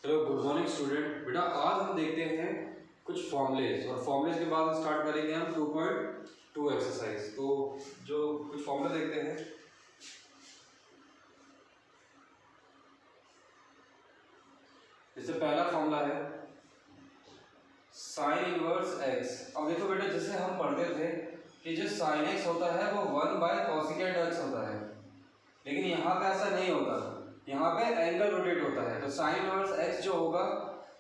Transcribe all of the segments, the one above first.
Hello good morning student. बेटा आज हम देखते हैं कुछ फॉर्मूलेज और फॉर्मूलेज के बाद स्टार्ट करेंगे हम 2.2 एक्सरसाइज। तो जो कुछ फॉर्मूले देखते हैं, जैसे पहला फॉर्मूला है साइन इनवर्स एक्स। अब देखो बेटा, जैसे हम पढ़ते थे कि जो साइन एक्स होता है वो 1/कोसेकेंट एक्स होता है, लेकिन यहाँ पे ऐसा नहीं होता, यहाँ पे एंगल रोटेट होता है। तो साइन इनवर्स एक्स जो होगा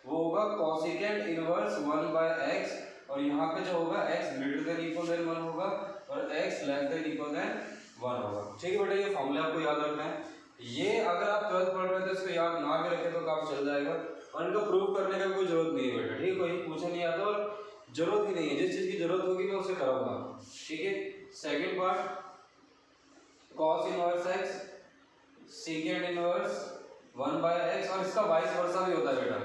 वो होगा कोसेकेंट इनवर्स 1/x, और यहाँ पे जो होगा x greater than equal than 1 होगा और x less than equal than 1 होगा। ठीक है बेटा, ये फॉर्मूला आपको याद रखना है। ये अगर आप 12th पढ़ रहे हैं तो इसको याद ना भी रखें तो काम चल जाएगा, और इनको प्रूव करने का कोई जरूरत नहीं है बेटा। ठीक है, कोई पूछा नहीं आता और जरूरत ही नहीं है, जिस चीज़ की जरूरत होगी मैं उसे कराऊंगा। ठीक है, second part cos inverse x secant inverse 1/x, और इसका वाइस वर्सा भी होता है बेटा।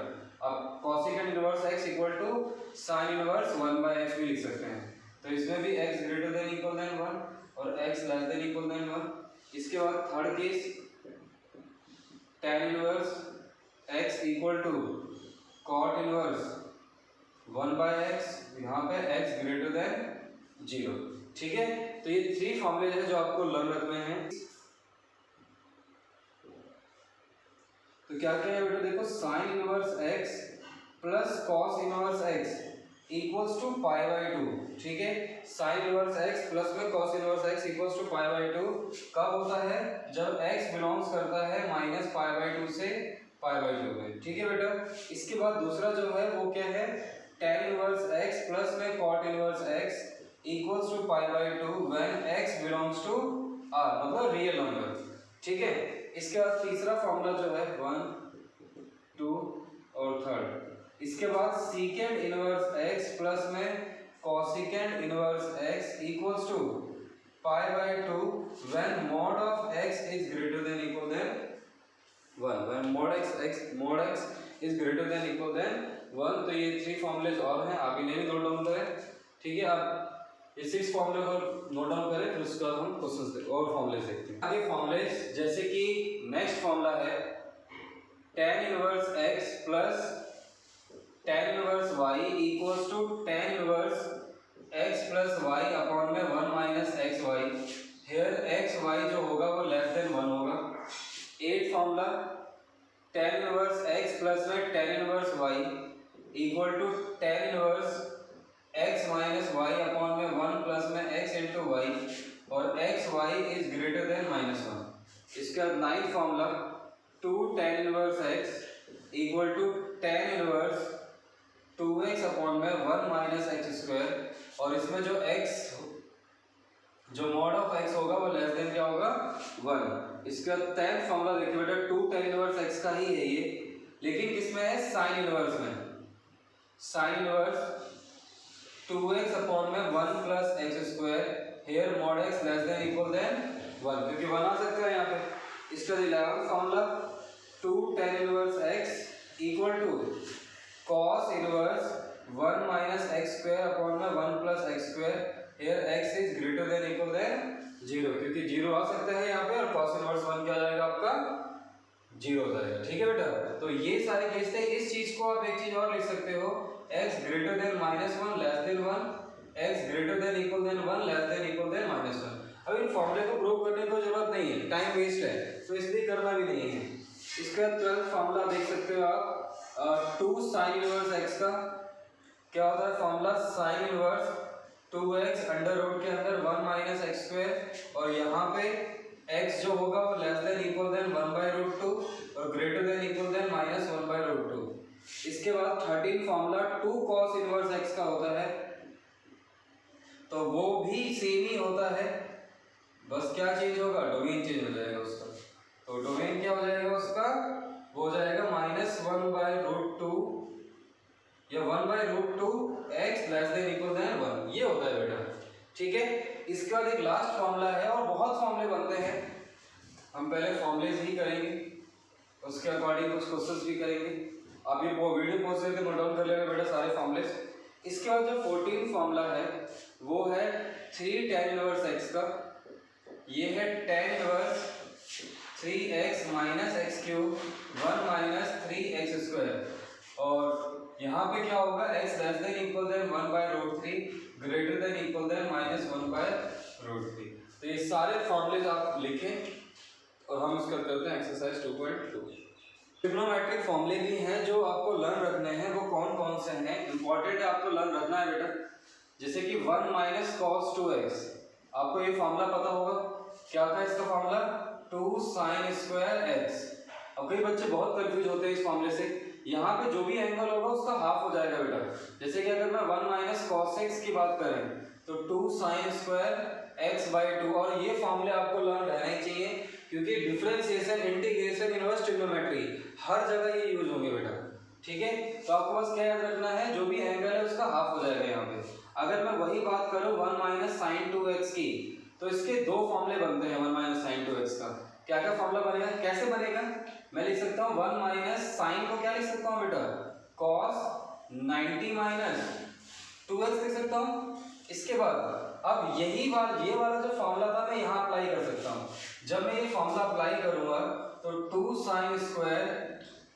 अब cosecant inverse x equal to sine inverse 1/x भी लिख सकते हैं। तो इसमें भी x greater than equal than 1 और x less than equal than 1। इसके बाद third case tan inverse x equal to cot inverse 1/x, यहाँ पे x ग्रेटर देन 0। ठीक है, तो ये 3 फॉर्मूले हैं जो आपको लर्न रखने हैं। तो क्या क्या है बेटा, देखो sine inverse x plus cos inverse x equals to π/2। ठीक है, साइन इनवर्स x प्लस में cos inverse x equals to π/2 कब होता है? जब x बिलोंग्स करता है -π/2 से π/2 में। ठीक है बेटा, इसके बाद दूसरा जो है वो क्या है, tan इनवर्स x प्लस में cot inverse x equals to π/2 when x belongs to r, मतलब रियल नंबर। ठीक है, इसके बाद तीसरा फॉर्मूला जो है 1, 2 और थर्ड। इसके बाद सीकेंट इनवर्स x प्लस में cosecant inverse x equals to π/2 when mod of x is greater than equal than 1, when mod x is greater than equal than 1। तो ये 3 फॉर्मूलेज और हैं, आप इन्हें भी नोट डाउन करें। ठीक है, आप ये 6 फॉर्मूले को नोट डाउन करें, फिर उसके बाद हम क्वेश्चंस और फॉर्मूलेज देखते हैं। आगे फॉर्मूलेज, जैसे कि नेक्स्ट फॉर्मूला है tan inverse x plus tan inverse y equals to tan inverse x plus y upon में 1 - xy। हियर xy जो होगा वो लेस देन 1 होगा। 8 formula tan inverse x plus में tan inverse y equal to tan inverse x minus y upon में 1 plus में x into y, और x y is greater than -1। इसका 9 formula 2 tan inverse x equal to tan inverse 2x upon में 1 - x square, और इसमें जो x जो mod of x होगा वो लेस देन क्या होगा 1। इसका 10th फॉर्मूला देखिए बेटा, 2 tan इनवर्स x का ही है ये, लेकिन किसमें है, साइन इनवर्स में। साइन इनवर्स 2x अपॉन में 1 plus x square, here mod x less than equal than 1, क्योंकि 1 आ सकता है यहाँ पे। इसका 11th formula 2 tan inverse x equal to cos inverse 1 - x स्क्वायर अपॉन में 1 plus x square, here x is greater than equal than 0, क्योंकि 0 आ सकता है यहाँ पे, और cos इनवर्स 1 क्या आ जाएगा आपका 0 हो जाएगा। ठीक है बेटा, तो ये सारे केस थे। इस चीज को आप एक चीज और लिख सकते हो, x greater than -1 less than 1, x greater than equal than 1 less than equal than -1। अब इन फॉर्मूले को प्रूव करने की जरूरत नहीं है, टाइम वेस्ट है, तो इसलिए करना भी नहीं है। इसका 12th फॉर्मूला देख सकते हो आप, 2 साइन इनवर्स x का क्या होता है formula, sine inverse 2x under root के अंदर 1 - x स्क्वायर, और यहाँ पे x जो होगा वो लेस देन इक्वल देन 1/√2 और ग्रेटर देन इक्वल देन -1/√2। इसके बाद 13 फॉर्मूला 2 cos इनवर्स x का होता है, तो वो भी सेम ही होता है, बस क्या चेंज होगा, डोमेन चेंज हो जाएगा उसका। तो डोमेन क्या हो जाएगा उसका, वो हो जाएगा -1/√2 या 1/√2 x less than equal than 1, ये होता है बेटा। ठीक है, इसके बाद एक लास्ट फॉर्मूला है, और बहुत फॉर्मूले बनते हैं, हम पहले फॉर्मूलेज ही करेंगे, उसके अकॉर्डिंग कुछ क्वेश्चंस भी करेंगे। आप ये वो वीडियो पॉज करके नोट डाउन कर लेगा बेटा सारे फॉर्मूलेज। इसके बाद जो 14 फॉर्मूला है वो है 3 tan इनवर्स x का, ये है tan inverse 3x - x³ 1 - 3x² यहाँ पे क्या होगा, x less than equal than 1/√3 greater than equal than -1/√3। तो ये सारे फॉर्मूलेज आप लिखें और हम इसका करते हैं एक्सरसाइज 2.2। ट्रिग्नोमेट्रिक फॉर्मूले भी हैं जो आपको लर्न रखने हैं, वो कौन कौन से हैं, इंपॉर्टेंट है, आपको लर्न रखना है बेटा। जैसे कि 1 माइनस cos 2x, आपको ये फॉर्मूला पता होगा, क्या था इसका फॉर्मूला, 2 sin स्क्वायर x। अब कई बच्चे बहुत कंफ्यूज होते हैं इस फॉर्मूले से, यहाँ पे जो भी एंगल होगा उसका हाफ हो जाएगा बेटा। जैसे कि अगर मैं 1 माइनस cos x की बात करें तो 2 sin स्क्वायर x/2, और ये फॉर्मूले आपको लर्न रहना ही चाहिए क्योंकि डिफरेंशिएशन, इंटीग्रेशन, इनवर्स ट्रिग्नोमेट्री हर जगह ये यूज होंगे बेटा, ठीक है। तो आपको बस क्या याद रखना है, जो भी एंगल है उसका हाफ हो जाएगा यहाँ पे। अगर मैं वही बात करूँ 1 माइनस साइन 2x की, तो इसके दो फॉर्मूले बनते हैं 1 माइनस साइन 2x का। क्या क्या फॉर्मूला बनेगा, कैसे बनेगा, मैं लिख सकता हूँ 1 माइनस साइन को क्या लिख सकता हूँ बेटा, cos 90 माइनस 2x लिख सकता हूँ। इसके बाद अब ये वाला जो फॉर्मूला था मैं यहाँ अप्लाई कर सकता हूँ। जब मैं ये फॉर्मूला अप्लाई करूंगा तो 2 sin स्क्वायर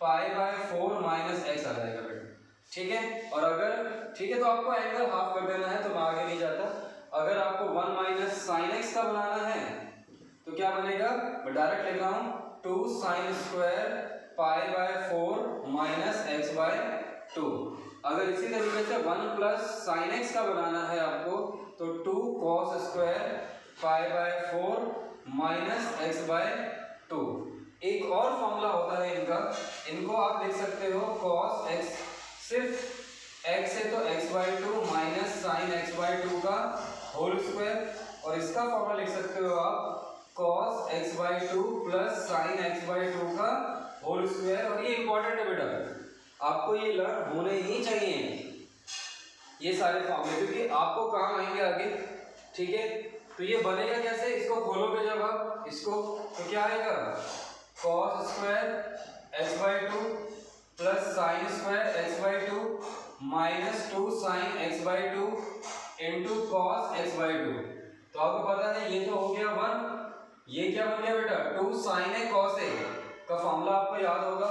π/4 माइनस x आ जाएगा बेटा, ठीक है। और अगर ठीक है तो आपको एंगल हाफ कर देना है, तो मैं आगे नहीं जाता। अगर आपको 1 माइनस साइन x का बनाना है तो क्या बनेगा, मैं डायरेक्ट लिख रहा हूँ 2 sin स्क्वायर π/4 माइनस x/2। अगर इसी तरीके से 1 प्लस साइन x का बनाना है आपको तो 2 cos स्क्वायर π/4 माइनस x/2। एक और फॉर्मूला होता है इनका, इनको आप लिख सकते हो cos x, सिर्फ x है तो x/2 माइनस साइन x/2 का होल स्क्वायर, और इसका फॉर्मूला लिख सकते हो आप cos x/2 plus sign x/2 का होल स्क्वायर। और ये इंपॉर्टेंट है बेटा, आपको ये लर्न होने ही चाहिए ये सारे फॉर्मूले, क्योंकि आपको काम आएंगे आगे, ठीक है। तो ये बनेगा कैसे, इसको खोलोगे जब आप इसको तो क्या आएगा, cos square x/2 plus sine square x/2 minus 2 sine x/2 into cos x/2। तो आपको पता है ये तो हो गया 1, ये क्या बन गया बेटा 2 sin a cos a का फॉर्मूला आपको याद होगा।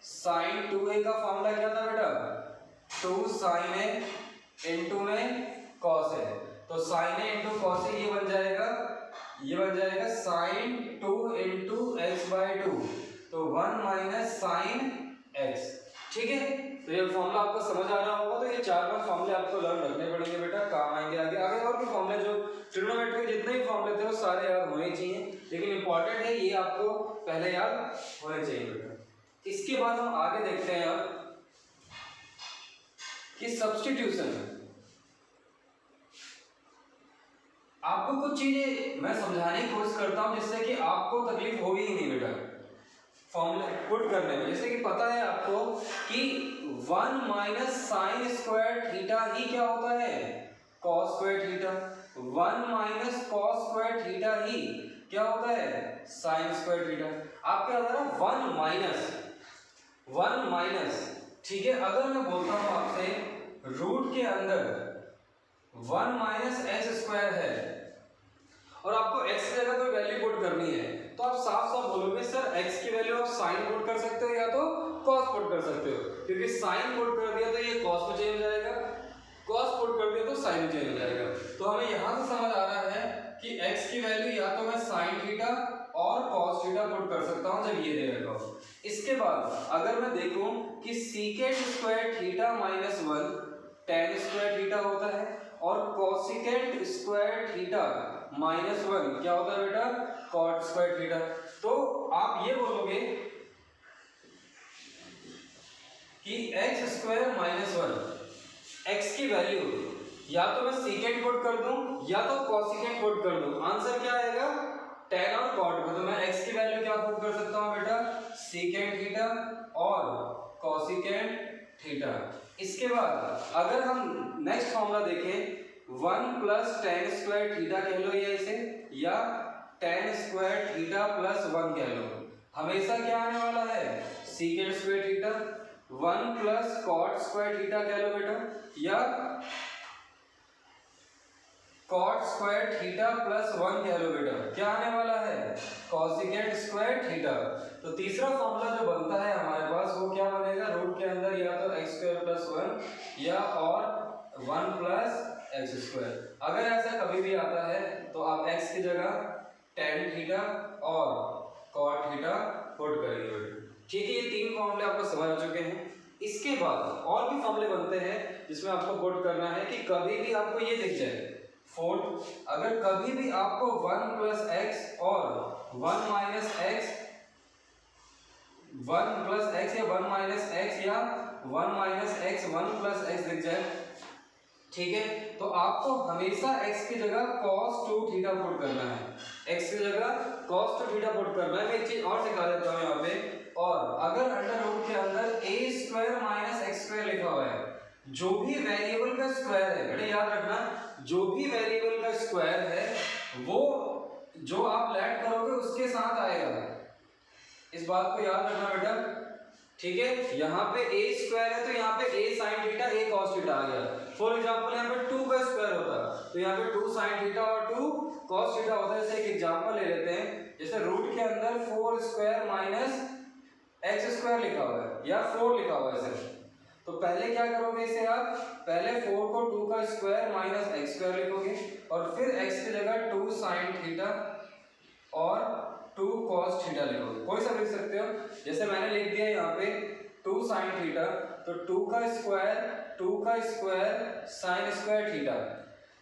sin 2a का फॉर्मूला क्या था बेटा, 2 sin a इंटू में cos a, तो sin a into cos a ये बन जाएगा sin 2 इंटू x/2, तो 1 माइनस साइन x, ठीक है। तो ये फॉर्मूला आपको समझ आ रहा होगा। तो ये 4-5 फॉर्मूले आपको लर्न रखने पड़ेंगे बेटा, काम आएंगे आगे और भी फॉर्मूले, जो ट्रिग्नोमेट्री के जितने भी फॉर्मूले थे वो सारे याद होने चाहिए, लेकिन इंपॉर्टेंट है ये आपको पहले याद होने चाहिए बेटा। इसके बाद हम आगे देखते हैं अब कि सब्स्टिट्यूशन में आपको कुछ चीजें मैं समझाने की कोशिश करता हूं जिससे कि आपको तकलीफ होगी ही नहीं बेटा फॉर्मूला पुट करने में। जैसे कि पता है आपको कि 1 माइनस साइन स्क्वायर थीटा ही क्या होता है, cos square theta. 1 minus cos square theta ही क्या होता है, साइन स्क्वायर थीटा। आप क्या होता है 1 माइनस, ठीक है। अगर मैं बोलता हूं आपसे रूट के अंदर 1 माइनस एक्स स्क्वायर है और आपको x की जगह कोई वैल्यू पुट करनी है, तो आप साफ साफ बोलोगे सर x की वैल्यू आप साइन पुट कर सकते हो या तो कॉस पुट कर सकते हो, क्योंकि साइन पुट कर दिया तो ये कॉस में चेंज हो जाएगा, कॉस पुट कर दिया तो साइन में चेंज हो जाएगा। तो हमें यहाँ से समझ आ रहा है कि x की वैल्यू या तो मैं साइन थीटा और कॉस थीटा पुट कर सकता हूँ जब ये दे रखा हो। इसके बाद अगर मैं देखूं कि secant square theta minus 1 tan square theta होता है और कोसिकेंट स्क्वायर थीटा माइनस 1 क्या होता है बेटा, कॉट स्क्वायर थीटा। तो आप ये बोलोगे कि एक्स स्क्वायर माइनस 1 एक्स की वैल्यू या तो मैं सीकेंट पुट कर दूं या तो कोसिकेंट पुट कर दूं, आंसर क्या आएगा tan और cot को। तो मैं x की वैल्यू क्या पुट कर सकता हूं बेटा, सीकेंट थीटा और कोसिकेंट थीटा। इसके बाद अगर हम नेक्स्ट फॉर्मूला देखें 1 प्लस tan स्क्वायर थीटा कह लो या इसे, या tan स्क्वायर थीटा प्लस 1 कह लो, हमेशा क्या आने वाला है secant square theta. 1 plus cot square theta कह लो बेटा, या कॉट स्क्वायर थीटा प्लस 1 कह लो बेटा, क्या आने वाला है कोसिकेंट स्क्वायर थीटा। तो तीसरा फॉर्मूला जो बनता है हमारे पास वो क्या बनेगा, रूट के अंदर या तो x स्क्वायर प्लस 1 या और 1 प्लस एक्स स्क्वायर। अगर ऐसा कभी भी आता है तो आप x की जगह tan थीटा और cot थीटा पुट करेंगे बेटा। ठीक है, ये तीन फॉर्मूले आपको समझ आ चुके हैं। इसके बाद और भी फॉर्मूले बनते हैं जिसमें आपको पुट करना है कि कभी भी आपको ये दिख जाए 4, अगर कभी भी आपको 1 प्लस एक्स और 1 माइनस एक्स, 1 प्लस एक्स या 1 माइनस एक्स या 1 माइनस एक्स 1 प्लस एक्स दिख जाए, ठीक है, तो आपको हमेशा x की जगह cos 2 थीटा पुट करना है। x की जगह cos 2 थीटा पुट करना है। मैं एक चीज और सिखा देता हूँ यहाँ पे। और अगर अंडर रूट के अंदर a square minus x square लिखा हुआ है, जो भी वेरिएबल का स्क्वायर है बेटा, याद रखना, जो भी वेरिएबल का स्क्वायर है वो जो आप लेट करोगे उसके साथ आएगा। इस बात को याद रखना बेटा, ठीक है। यहाँ पे a स्क्वायर है तो यहाँ पे a sine theta a cos theta आ गया। फॉर एग्जांपल यहाँ पे 2 का स्क्वायर होता तो यहाँ पे 2 साइन थीटा और 2 cos थीटा होता है। जैसे एक एग्जांपल ले लेते हैं, जैसे रूट के अंदर 4 स्क्वायर माइनस एक्स स्क्वायर लिखा हुआ है या 4 लिखा हुआ है सिर्फ, तो पहले क्या करोगे इसे आप, पहले 4 को 2 का स्क्वायर माइनस एक्स स्क्वायर लिखोगे और फिर x की जगह 2 साइन थीटा और 2 cos थीटा लिखोगे। कोई सा लिख सकते हो, जैसे मैंने लिख दिया यहाँ पे 2 साइन थीटा, तो 2 का स्क्वायर साइन स्क्वायर थीटा,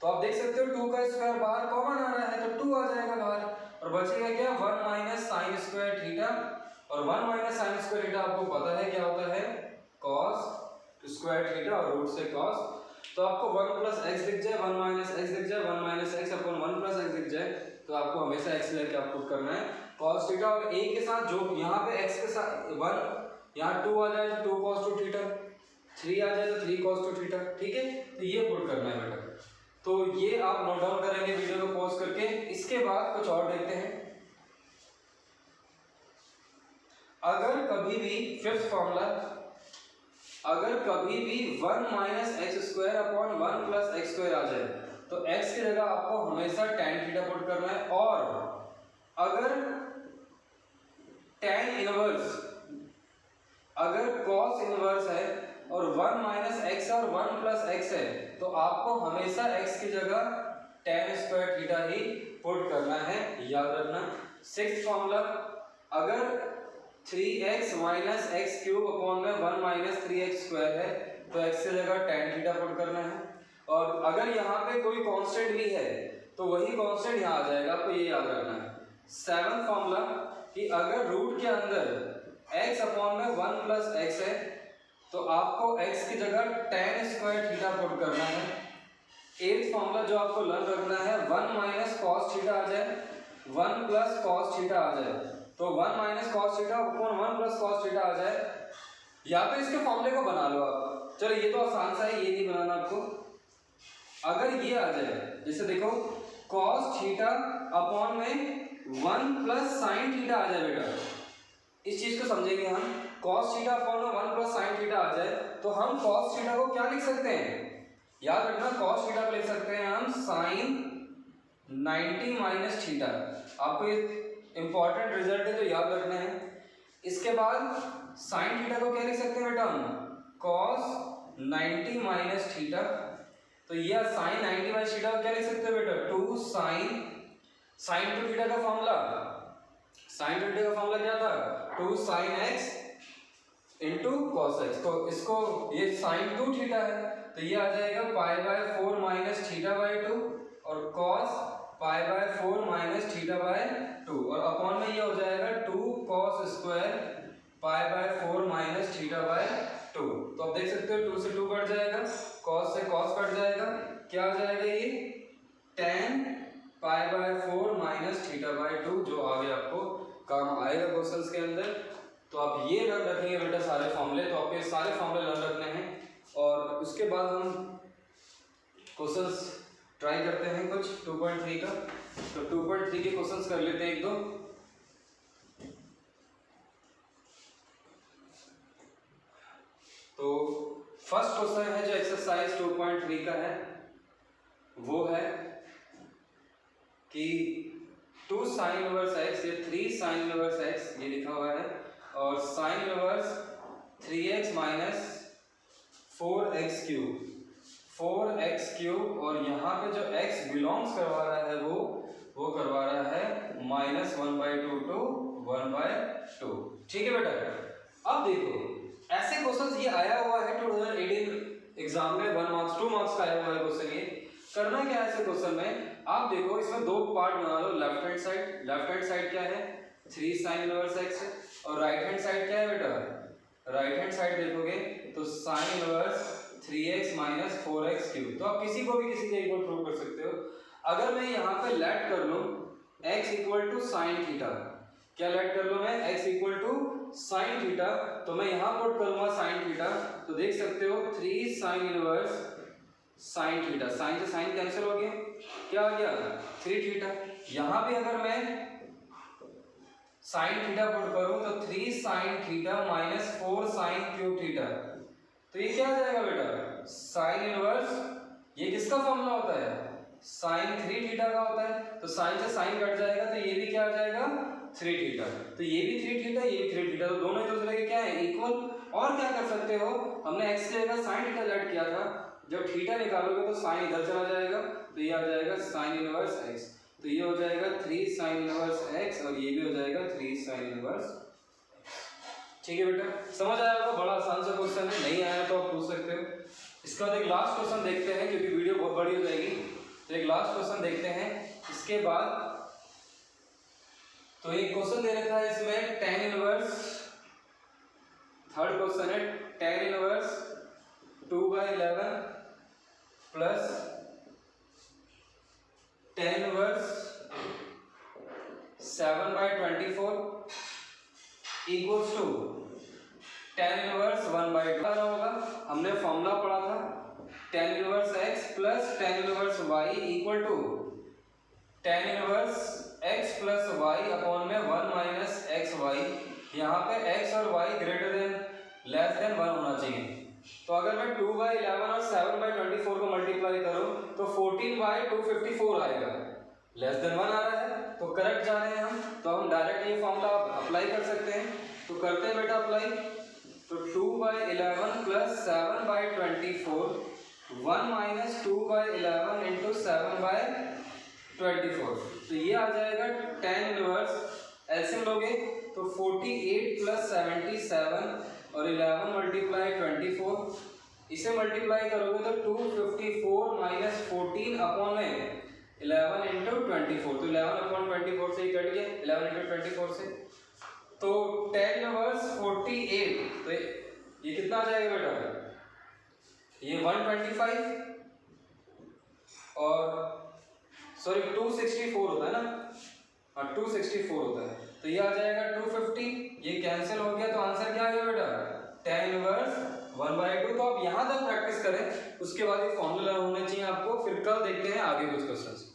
तो आप देख सकते हो 2 का स्क्वायर बाहर कॉमन आ रहा है तो 2 आ जाएगा बाहर और बचेगा क्या 1 माइनस साइन स्क्वायर थीटा। और 1 माइनस साइन स्क्वायर थीटा आपको पता है क्या होता है, cos स्क्वायर थीटा और रूट से cos, तो आपको 1 प्लस एक्स दिख जाए, 1 माइनस एक्स दिख जाए, 1 minus x upon 1 plus x दिख जाए, तो आपको हमेशा एक्स लेके आप पुट करना है cos थीटा और a के साथ जो यहाँ पे x के साथ 1, यहाँ 2 आ जाए तो 2 cos 2 थीटा, 3 आ जाए तो 3 cos 2 थीटा, ठीक है, तो ये पुट करना है बेटा। तो ये आप नोट डाउन करेंगे वीडियो को पॉज करके। इसके बाद कुछ और देखते हैं। अगर कभी भी फिफ्थ फॉर्मूला, अगर कभी भी 1 minus x square upon 1 plus x square आ जाए तो x की जगह आपको हमेशा tan थीटा पुट करना है। और अगर tan इनवर्स, अगर cos इनवर्स है और 1 माइनस एक्स और 1 प्लस एक्स है तो आपको हमेशा x की जगह tan स्क्वायर थीटा ही पुट करना है, याद रखना। सिक्स्थ फॉर्मूला, अगर 3x minus x cube upon में 1 माइनस 3x स्क्वायर है तो x की जगह tan थीटा पुट करना है। और अगर यहाँ पे कोई कांस्टेंट भी है तो वही कांस्टेंट यहाँ आ जाएगा, आपको ये याद रखना है। सेवंथ फॉर्मूला कि अगर रूट के अंदर x अपॉन में 1 प्लस एक्स है तो आपको x की जगह tan स्क्वायर थीटा पुट करना है। एट्थ फॉर्मूला जो आपको लर्न रखना है, 1 माइनस कॉस थीटा आ जाए, 1 प्लस कॉस थीटा आ जाए, तो 1 minus cos theta upon 1 plus cos theta आ जाए, या तो इसके फॉर्मूले को बना लो आप। चलो ये तो आसान सा है, ये नहीं बनाना आपको। अगर ये आ जाए, जैसे देखो कॉस थीटा अपॉन में 1 प्लस साइन थीटा आ जाए बेटा, इस चीज को समझेंगे हम। कॉस थीटा अपॉन में 1 प्लस साइन थीटा आ जाए तो हम कॉस थीटा को क्या लिख सकते हैं, याद रखना, कॉस थीटा को लिख सकते हैं हम साइन 90 माइनस थीटा। आपको ये इंपॉर्टेंट रिजल्ट है तो याद रखना है। इसके बाद साइन थीटा को क्या लिख सकते हैं बेटा हम, कॉस 90 माइनस थीटा, तो ये साइन 90 माइनस थीटा को क्या लिख सकते हैं बेटा, 2 साइन 2 थीटा का फॉर्मूला, साइन 2 थीटा का फॉर्मूला क्या था, 2 sine x into cos x, तो इसको ये साइन 2 थीटा है तो ये आ जाएगा pi by 4 minus theta by 2 और cos pi by 4 minus theta by 2 और अपॉन में ये हो जाएगा 2 cos square pi by 4 minus theta by 2। तो आप देख सकते हो 2 से 2 कट जाएगा, कॉस से कॉस कट जाएगा, क्या आ जाएगा ये tan pi by 4 minus theta by 2, जो आगे आपको काम आएगा क्वेश्चंस के अंदर। तो आप ये लर्न रखेंगे बेटा सारे फॉर्मूले, तो आपके सारे फॉर्मूले लर्न रखने हैं। और उसके बाद हम क्वेश्चंस ट्राई करते हैं कुछ 2.3 का। तो 2.3 के क्वेश्चंस कर लेते हैं एक दो। तो फर्स्ट क्वेश्चन है जो एक्सरसाइज 2.3 का है, वो है कि 2 साइन इनवर्स एक्स या 3 साइन इनवर्स एक्स ये लिखा हुआ है और sine inverse 3x minus 4x cube, 4x cube, और यहाँ पे जो x बिलोंग्स करवा रहा है वो करवा रहा है -1/2 to 1/2। ठीक है बेटा। अब देखो ऐसे क्वेश्चन ये आया हुआ है 2018 एग्जाम में 1 मार्क्स 2 मार्क्स का आया हुआ है क्वेश्चन। ये करना क्या है ऐसे क्वेश्चन में, आप देखो इसमें दो पार्ट बना लो। लेफ्ट हैंड साइड क्या है 3 sin इनवर्स x है, और राइट हैंड साइड क्या है बेटा, राइट हैंड साइड देखोगे तो sin inverse 3x - 4x cube. तो आप किसी के एक बार प्रूव कर सकते हो। अगर मैं यहाँ पे लेट कर लूँ x equal to sine theta, क्या लेट कर लूँ मैं x equal to sine theta, तो मैं यहाँ पुट करूँगा साइन थीटा, तो देख सकते हो 3 sin inverse sine theta, sine से साइन कैंसिल हो गया, क्या आ गया 3 थीटा। यहाँ भी अगर मैं साइन थीटा पुट करूँ तो 3 sin theta - 4 sin cube theta, तो ये क्या आ जाएगा बेटा साइन इनवर्स, ये किसका फॉर्मूला होता है साइन 3 थीटा का होता है, तो साइन से साइन कट जाएगा तो ये भी क्या आ जाएगा 3 थीटा, तो ये भी 3 थीटा ये भी 3 थीटा, तो दोनों एक दूसरे के क्या है इक्वल। और क्या कर सकते हो, हमने x की जगह साइन थीटा लेट किया था, जब थीटा निकालोगे तो साइन इधर चला जाएगा, तो ये आ जाएगा साइन इनवर्स x, तो ये हो जाएगा 3 sin इनवर्स x, और ये भी हो जाएगा 3 sin इनवर्स। ठीक है बेटा, समझ आया होगा, बड़ा आसान सा क्वेश्चन है, नहीं आया तो आप पूछ सकते हो। इसका बाद एक लास्ट क्वेश्चन देखते हैं क्योंकि वीडियो बहुत बड़ी हो जाएगी, तो एक लास्ट क्वेश्चन देखते हैं इसके बाद। तो एक क्वेश्चन दे रखा है इसमें tan इनवर्स, थर्ड क्वेश्चन है tan inverse 2/11 plus tan inverse 7/24 equals to tan inverse 1/2 होगा। हमने फॉर्मूला पढ़ा था tan inverse x plus tan inverse y equal to tan inverse x plus y upon में 1 माइनस xy। यहाँ पे x और y greater than less than 1 होना चाहिए, तो अगर मैं 2/11 और 7/24 को मल्टीप्लाई करूं तो 14/254 आएगा, लेस देन 1 आ रहा है तो करेक्ट जा रहे हैं हम, तो हम डायरेक्ट ये फॉर्मूला अप्लाई कर सकते हैं, तो करते हैं बेटा अप्लाई। तो 2/11 प्लस 7/24 1 माइनस 2/11 इंटू 7/24, तो ये आ जाएगा tan इनवर्स, एलसीएम लोगे तो 48 प्लस 77 और 11 मल्टीप्लाई 24, इसे मल्टीप्लाई करोगे तो 254 माइनस 14 अपॉन में 11 इंटू 24, तो 11 अपॉन 24 से ही कट गया 11 इंटू 24 से, तो tan इनवर्स 48, तो ये कितना आ जाएगा बेटा, ये 125 और सॉरी 264 होता है ना, हाँ 264 होता है, तो ये आ जाएगा 250, ये कैंसिल हो गया, तो आंसर क्या आ गया बेटा tan इनवर्स 1/2। तो आप यहाँ तक प्रैक्टिस करें, उसके बाद ये फॉर्मूला होना चाहिए आपको, फिर कल देखते हैं आगे कुछ क्वेश्चंस।